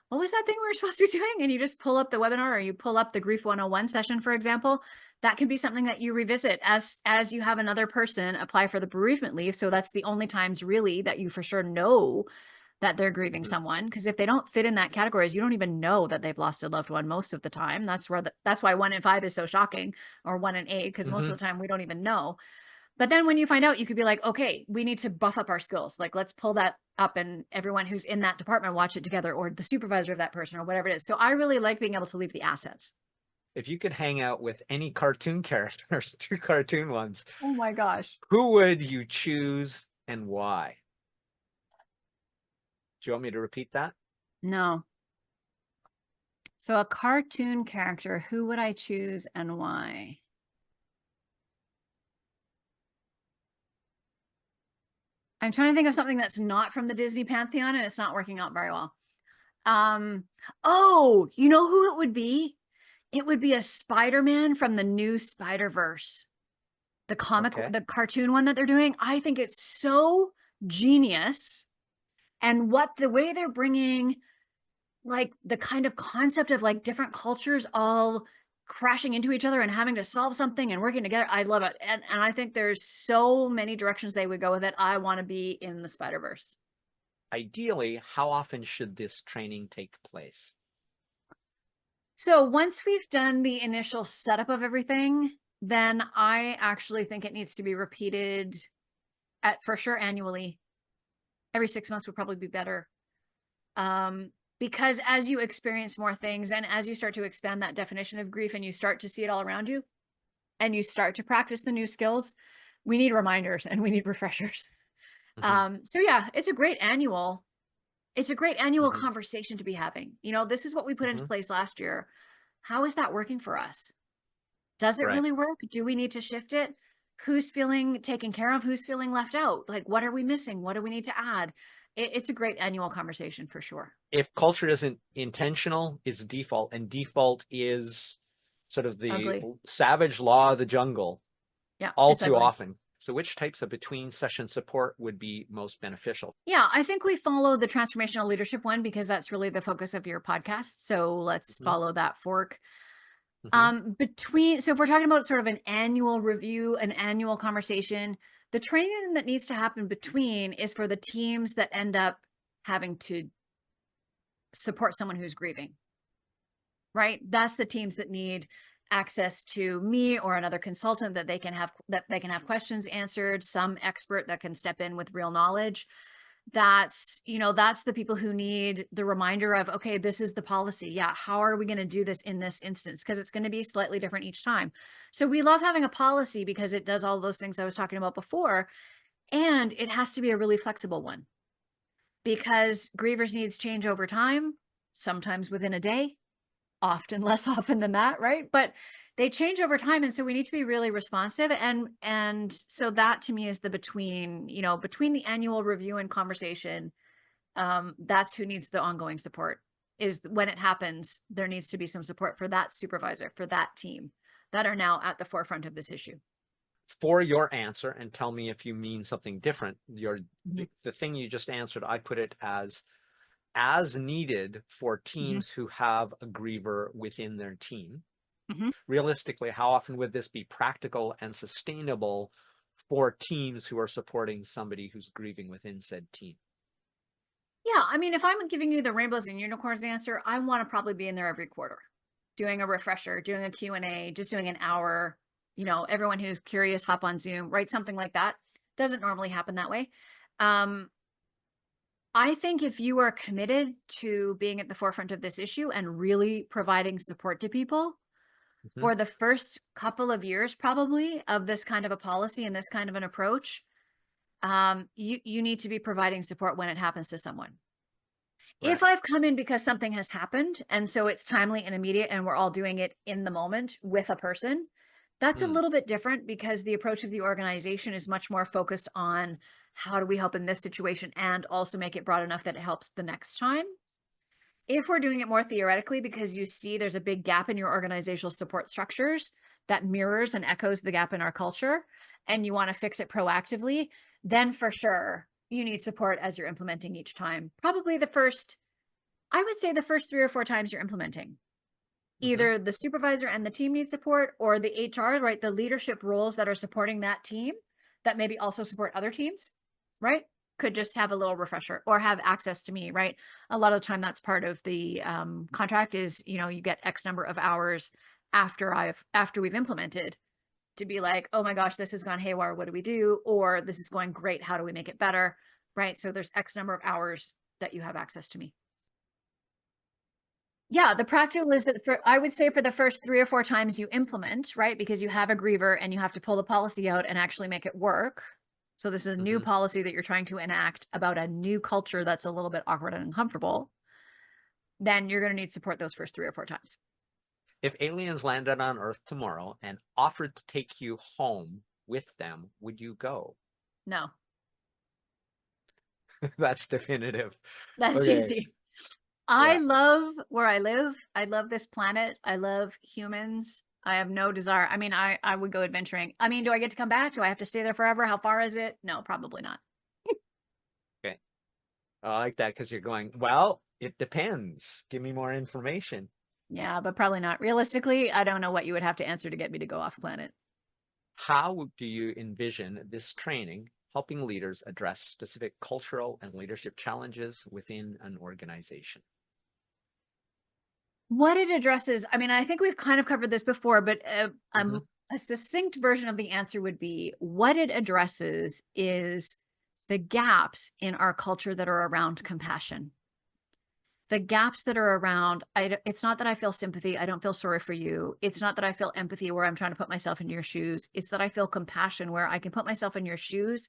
what was that thing we were supposed to be doing? And you just pull up the webinar or you pull up the Grief 101 session, for example, that can be something that you revisit as you have another person apply for the bereavement leave. So that's the only times really that you for sure know that they're grieving Hmm. someone. Because if they don't fit in that categories, you don't even know that they've lost a loved one most of the time. That's why 1 in 5 is so shocking, or 1 in 8, because most Hmm. of the time we don't even know. But then when you find out, you could be like, okay, we need to buff up our skills. Like, let's pull that up and everyone who's in that department watch it together, or the supervisor of that person, or whatever it is. So I really like being able to leave the assets. If you could hang out with any cartoon characters, two cartoon ones, Oh my gosh. who would you choose and why? Do you want me to repeat that? No. So a cartoon character, who would I choose and why? I'm trying to think of something that's not from the Disney pantheon, and it's not working out very well. Um, oh, you know who it would be? It would be a Spider-Man from the new Spider-Verse. Okay. The cartoon one that they're doing. I think it's so genius. And the way they're bringing like the kind of concept of like different cultures all crashing into each other and having to solve something and working together. I love it. And I think there's so many directions they would go with it. I want to be in the Spider-Verse. Ideally, how often should this training take place? So once we've done the initial setup of everything, then I actually think it needs to be repeated at for sure annually. Every 6 months would probably be better. Because as you experience more things and as you start to expand that definition of grief and you start to see it all around you and you start to practice the new skills, we need reminders and we need refreshers. Hmm. So yeah, it's a great annual Hmm. conversation to be having. This is what we put into Hmm. place last year. How is that working for us? Does it Right. really work? Do we need to shift it? Who's feeling taken care of? Who's feeling left out? Like, what are we missing? What do we need to add? It's a great annual conversation for sure. If culture isn't intentional, it's default, and default is sort of the Ugly. savage law of the jungle Yeah, all it's too ugly. often. So which types of between session support would be most beneficial? Yeah, I think we follow the transformational leadership one because that's really the focus of your podcast. So let's Hmm. follow that fork. Hmm. So if we're talking about sort of an annual review, an annual conversation, the training that needs to happen between is for the teams that end up having to support someone who's grieving, right? That's the teams that need access to me or another consultant that they can have questions answered, some expert that can step in with real knowledge. That's the people who need the reminder of, okay, this is the policy. Yeah, how are we going to do this in this instance? Because it's going to be slightly different each time. So we love having a policy because it does all those things I was talking about before, and it has to be a really flexible one because grievers needs change over time, sometimes within a day, often less often than that, right? But they change over time, and so we need to be really responsive. And so that to me is the between the annual review and conversation. That's who needs the ongoing support. Is when it happens, there needs to be some support for that supervisor, for that team that are now at the forefront of this issue. for your answer, and tell me if you mean something different. Mhm, The thing you just answered, I put it as needed for mhm, teams who have a griever within their team. mhm. Realistically, how often would this be practical and sustainable for teams who are supporting somebody who's grieving within said team? Yeah, I mean, if I'm giving you the rainbows and unicorns answer, I want to probably be in there every quarter, doing a refresher, doing a Q&A, just doing an hour. Everyone who's curious, hop on Zoom, write something like that. Doesn't normally happen that way. Um, I think if you are committed to being at the forefront of this issue and really providing support to people Mm-hmm. for the first couple of years, probably, of this kind of a policy and this kind of an approach, you need to be providing support when it happens to someone. Right. If I've come in because something has happened, and so it's timely and immediate, and we're all doing it in the moment with a person, that's a Mm, little bit different because the approach of the organization is much more focused on how do we help in this situation and also make it broad enough that it helps the next time. If we're doing it more theoretically because you see there's a big gap in your organizational support structures that mirrors and echoes the gap in our culture, and you want to fix it proactively, then for sure you need support as you're implementing each time. Probably I would say the first 3 or 4 times you're implementing. mm-hmm. Either the supervisor and the team need support, or the HR, right? The leadership roles that are supporting that team that maybe also support other teams, right? Could just have a little refresher or have access to me, right? A lot of the time that's part of the contract is, you get X number of hours after we've implemented to be like, oh my gosh, this has gone haywire. What do we do? Or this is going great. How do we make it better? Right. So there's X number of hours that you have access to me. Yeah, the practical is that I would say for the first 3 or 4 times you implement, right? Because you have a griever and you have to pull the policy out and actually make it work. So this is a new Mm-hmm. policy that you're trying to enact about a new culture that's a little bit awkward and uncomfortable. Then you're going to need support those first 3 or 4 times. If aliens landed on Earth tomorrow and offered to take you home with them, would you go? No, That's definitive. that's Okay. easy. I Yeah. love where I live. I love this planet. I love humans. I have no desire. I mean, I would go adventuring. I mean, do I get to come back? Do I have to stay there forever? How far is it? No, probably not. Okay. I like that because you're going, well, it depends. Give me more information. Yeah, but probably not. Realistically, I don't know what you would have to answer to get me to go off planet. How do you envision this training helping leaders address specific cultural and leadership challenges within an organization? What it addresses, I mean, I think we've kind of covered this before, but Mm-hmm. a succinct version of the answer would be what it addresses is the gaps in our culture that are around compassion. The gaps that are around, it's not that I feel sympathy. I don't feel sorry for you. It's not that I feel empathy where I'm trying to put myself in your shoes. It's that I feel compassion where I can put myself in your shoes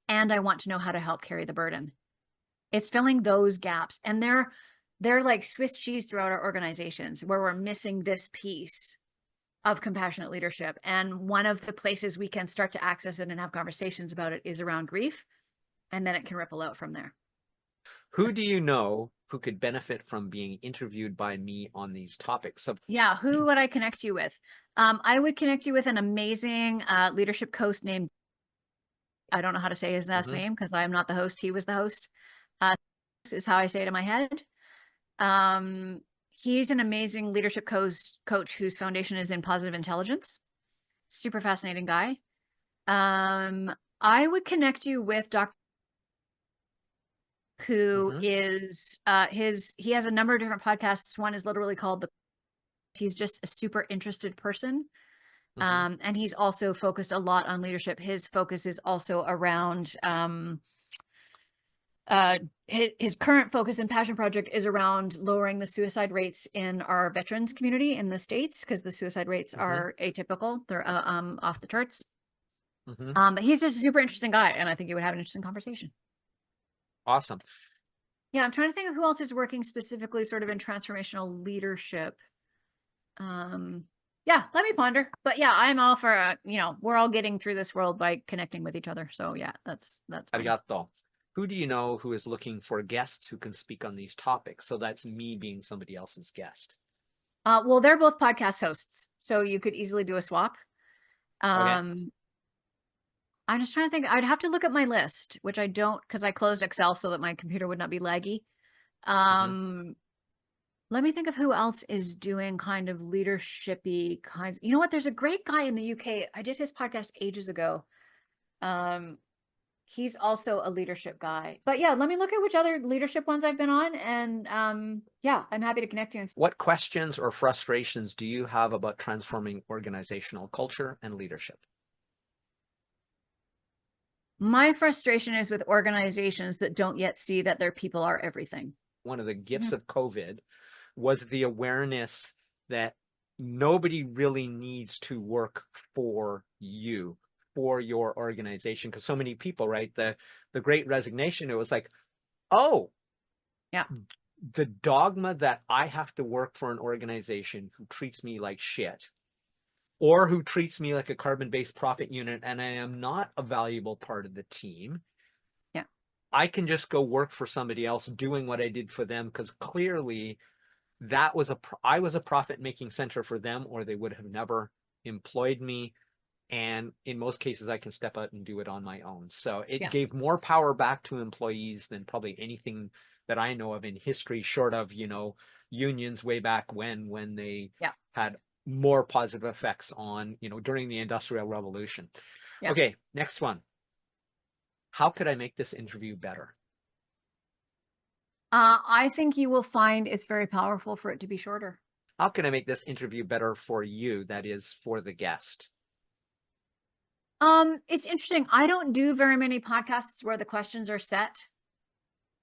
and I want to know how to help carry the burden. It's filling those gaps. And they're like Swiss cheese throughout our organizations where we're missing this piece of compassionate leadership. And one of the places we can start to access it and have conversations about it is around grief. And then it can ripple out from there. Who do you know who could benefit from being interviewed by me on these topics? So, Yeah. Who would I connect you with? I would connect you with an amazing leadership coach named, I don't know how to say his last mhm, name because I am not the host. He was the host. Uh, this is how I say it in my head. Um, he's an amazing leadership coach whose foundation is in positive intelligence. Super fascinating guy. I would connect you with Dr. who mhm, is he has a number of different podcasts. One is literally called the he's just a super interested person. mhm, And he's also focused a lot on leadership. His focus is also around uh his current focus and passion project is around lowering the suicide rates in our veterans community in the States because the suicide rates mhm, are atypical. They're off the charts. mhm. But he's just a super interesting guy, and I think you would have an interesting conversation. Awesome. Yeah, I'm trying to think of who else is working specifically sort of in transformational leadership. Um, yeah, let me ponder. But yeah, I'm all for we're all getting through this world by connecting with each other. So yeah, that's fine. Arigato. Who do you know who is looking for guests who can speak on these topics? So that's me being somebody else's guest. Well, they're both podcast hosts, so you could easily do a swap. Okay. Um, I'm just trying to think. I'd have to look at my list, which I don't because I closed Excel so that my computer would not be laggy. Hmm. Um, Let me think of who else is doing kind of leadershipy kinds. You know what? There's a great guy in the UK. I did his podcast ages ago. Um, he's also a leadership guy. But yeah, let me look at which other leadership ones I've been on, and yeah, I'm happy to connect you. What questions or frustrations do you have about transforming organizational culture and leadership? My frustration is with organizations that don't yet see that their people are everything. One of the gifts Mhm. of COVID was the awareness that nobody really needs to work for you, for your organization. Because so many people, right? The Great Resignation, it was like, oh, Yeah, the dogma that I have to work for an organization who treats me like shit or who treats me like a carbon-based profit unit and I am not a valuable part of the team. yeah, I can just go work for somebody else doing what I did for them because clearly that was I was a profit making center for them or they would have never employed me. And in most cases, I can step out and do it on my own. So it yeah, gave more power back to employees than probably anything that I know of in history, short of, unions way back when they yeah, had more positive effects on, during the Industrial Revolution. yeah. Okay, next one. How could I make this interview better? I think you will find it's very powerful for it to be shorter. How can I make this interview better for you? That is for the guest. It's interesting. I don't do very many podcasts where the questions are set.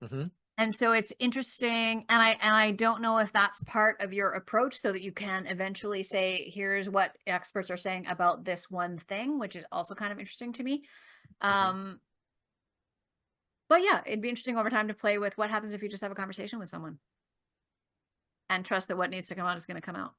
Hmm. And so it's interesting, and I don't know if that's part of your approach so that you can eventually say, here's what experts are saying about this one thing, which is also kind of interesting to me. Hmm. Um, but yeah, it'd be interesting over time to play with what happens if you just have a conversation with someone and trust that what needs to come out is going to come out.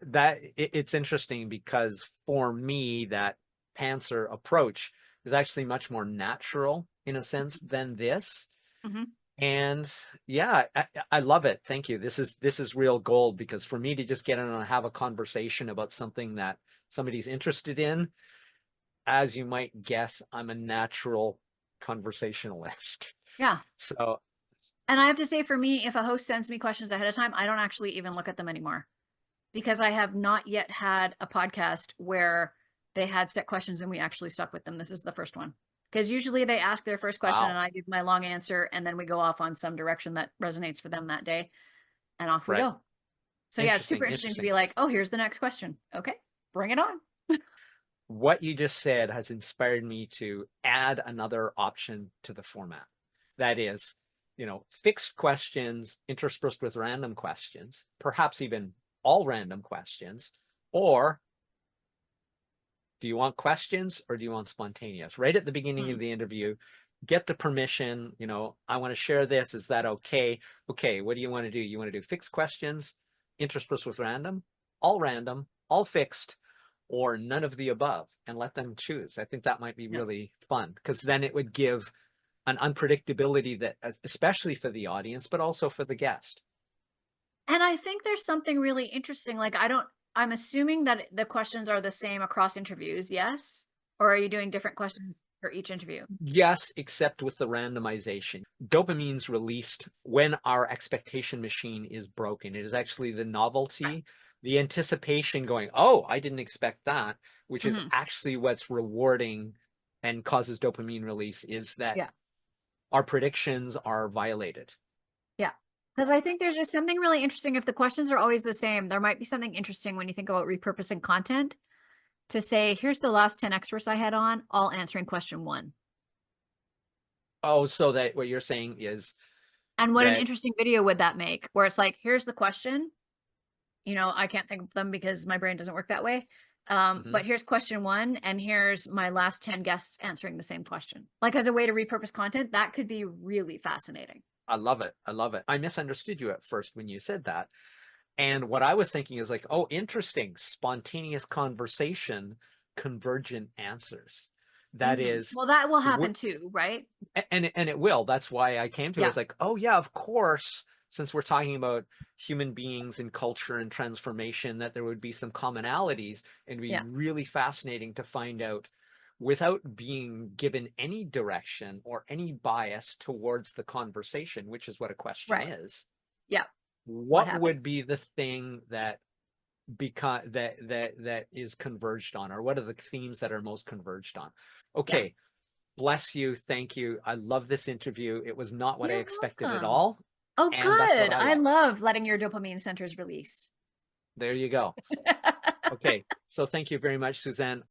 That it's interesting because for me, that Panther approach is actually much more natural in a sense than this. Hmm. And yeah, I love it. Thank you. This is real gold because for me to just get in and have a conversation about something that somebody's interested in, as you might guess, I'm a natural conversationalist. Yeah. So, And I have to say, for me, if a host sends me questions ahead of time, I don't actually even look at them anymore because I have not yet had a podcast where they had set questions and we actually stuck with them. This is the first one. Because usually they ask their first question and wow, I give my long answer and then we go off on some direction that resonates for them that day and off we right. go. So yeah, it's super Interesting, interesting to interesting. be like, oh, here's the next question. Okay, bring it on. What you just said has inspired me to add another option to the format. That is, fixed questions interspersed with random questions, perhaps even all random questions, or do you want questions or do you want spontaneous? Right at the beginning of Hmm. the interview, get the permission, I want to share this. Is that okay? Okay, what do you want to do? You want to do fixed questions, interspersed with random, all fixed, or none of the above, and let them choose. I think that might be Yeah. really fun because then it would give an unpredictability that, especially for the audience, but also for the guest. And I think there's something really interesting. Like, I'm assuming that the questions are the same across interviews, yes? Or are you doing different questions for each interview? Yes, except with the randomization. Dopamine's released when our expectation machine is broken. It is actually the novelty, the anticipation going, oh, I didn't expect that, which is Hmm. actually what's rewarding and causes dopamine release is that Yeah. our predictions are violated. Yeah. Because I think there's just something really interesting. If the questions are always the same, there might be something interesting when you think about repurposing content to say, here's the last 10 experts I had on, all answering question one. Oh, so that what you're saying is And what an that, interesting video would that make? Where it's like, here's the question. I can't think of them because my brain doesn't work that way. mhm. But here's question one, and here's my last 10 guests answering the same question. Like as a way to repurpose content, that could be really fascinating. I love it. I love it. I misunderstood you at first when you said that. And what I was thinking is like, oh, interesting, spontaneous conversation, convergent answers. That is, Well, that will happen too, right? and it will. That's why I came to it. Yeah. It's like, oh yeah, of course. since we're talking about human beings and culture and transformation, that there would be some commonalities, and it'd be Yeah. really fascinating to find out, without being given any direction or any bias towards the conversation, which is what a question Right. is, Yeah. What what would happens? be the thing that that is converged on, or what are the themes that are most converged on? Yeah. Okay, bless you, thank you. I love this interview. It was not what I You're expected at welcome. all, Oh, and that's what good. I I love. love letting your dopamine centers release. There you go. Okay, so thank you very much, Suzanne.